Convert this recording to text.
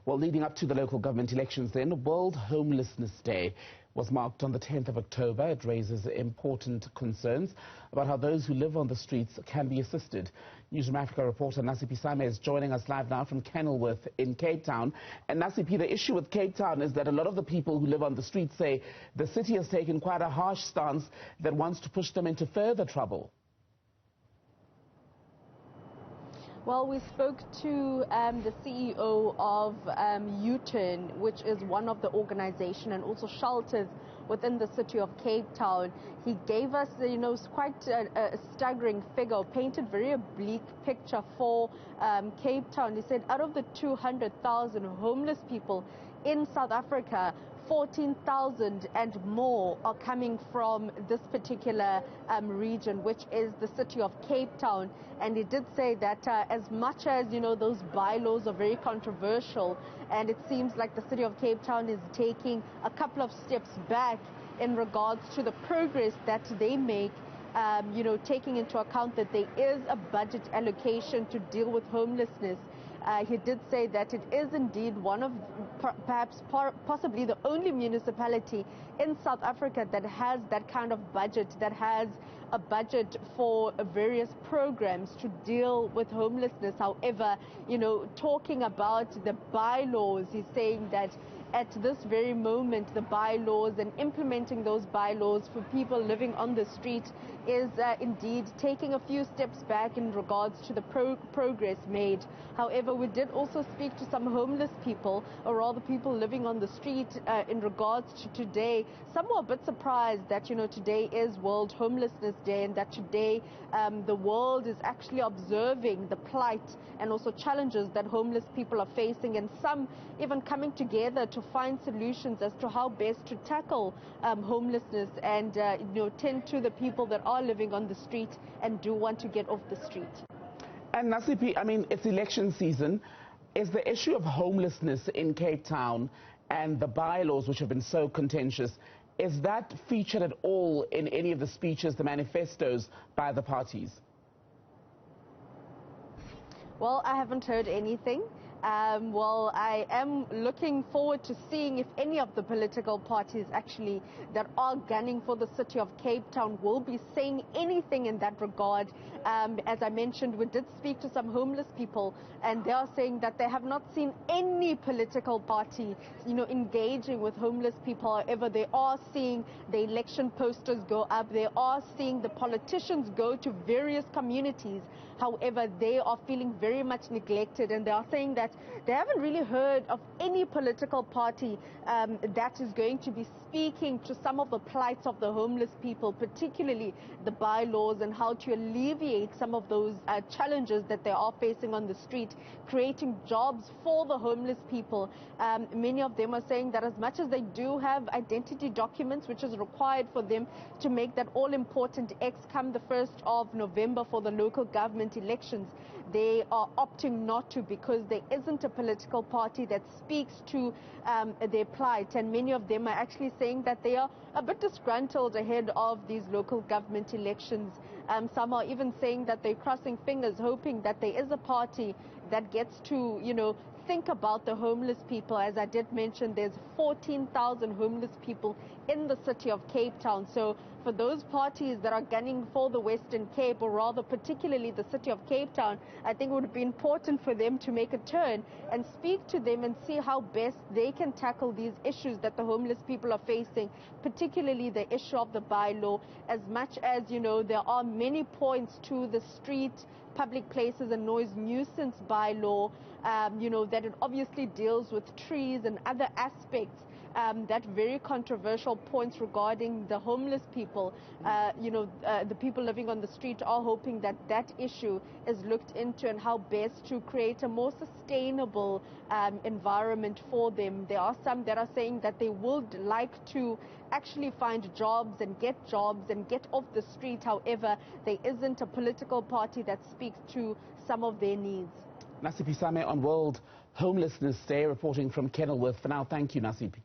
Well, leading up to the local government elections then, World Homelessness Day was marked on the 10th of October. It raises important concerns about how those who live on the streets can be assisted. Newzroom Afrika reporter Nasiphi Same is joining us live now from Kenilworth in Cape Town. And Nasiphi, the issue with Cape Town is that a lot of the people who live on the streets say the city has taken quite a harsh stance that wants to push them into further trouble. Well, we spoke to the CEO of U-Turn, which is one of the organization and also shelters within the city of Cape Town. He gave us, quite a staggering figure, painted very bleak picture for Cape Town. He said out of the 200,000 homeless people in South Africa, 14,000 and more are coming from this particular region, which is the city of Cape Town. And he did say that as much as, those bylaws are very controversial, and it seems like the city of Cape Town is taking a couple of steps back in regards to the progress that they make, taking into account that there is a budget allocation to deal with homelessness. He did say that it is indeed one of possibly the only municipality in South Africa that has that kind of budget, that has a budget for various programs to deal with homelessness. However, talking about the bylaws, he's saying that at this very moment, the bylaws and implementing those bylaws for people living on the street is indeed taking a few steps back in regards to the progress made. However, we did also speak to some homeless people, or rather people living on the street, in regards to today. Some were a bit surprised that, today is World Homelessness Day, and that today the world is actually observing the plight and also challenges that homeless people are facing, and some even coming together to find solutions as to how best to tackle homelessness and tend to the people that are living on the street and do want to get off the street. And Nasiphi, it's election season. Is the issue of homelessness in Cape Town and the bylaws, which have been so contentious, is that featured at all in any of the speeches, the manifestos by the parties? Well, I haven't heard anything. Well, I am looking forward to seeing if any of the political parties actually that are gunning for the city of Cape Town will be saying anything in that regard. As I mentioned, we did speak to some homeless people, and they are saying that they have not seen any political party, engaging with homeless people. However, they are seeing the election posters go up. They are seeing the politicians go to various communities. However, they are feeling very much neglected, and they are saying that they haven't really heard of any political party that is going to be speaking to some of the plights of the homeless people, particularly the bylaws and how to alleviate some of those challenges that they are facing on the street, creating jobs for the homeless people. Many of them are saying that as much as they do have identity documents, which is required for them to make that all-important X come the 1st of November for the local government elections, they are opting not to, because there isn't a political party that speaks to their plight. And many of them are actually saying that they are a bit disgruntled ahead of these local government elections. Some are even saying that they're crossing fingers, hoping that there is a party that gets to, think about the homeless people. As I did mention, there's 14,000 homeless people in the city of Cape Town. So for those parties that are gunning for the Western Cape, or rather particularly the city of Cape Town, I think it would be important for them to make a turn and speak to them and see how best they can tackle these issues that the homeless people are facing, particularly the issue of the bylaw. As much as, there are many points to the street, public places and noise nuisance bylaw, that it obviously deals with trees and other aspects, that very controversial points regarding the homeless people. The people living on the street are hoping that that issue is looked into, and how best to create a more sustainable environment for them. There are some that are saying that they would like to actually find jobs and get off the street. However, there isn't a political party that speaks to some of their needs. Nasiphi Same on World Homelessness Day, reporting from Kenilworth. For now, thank you, Nasiphi.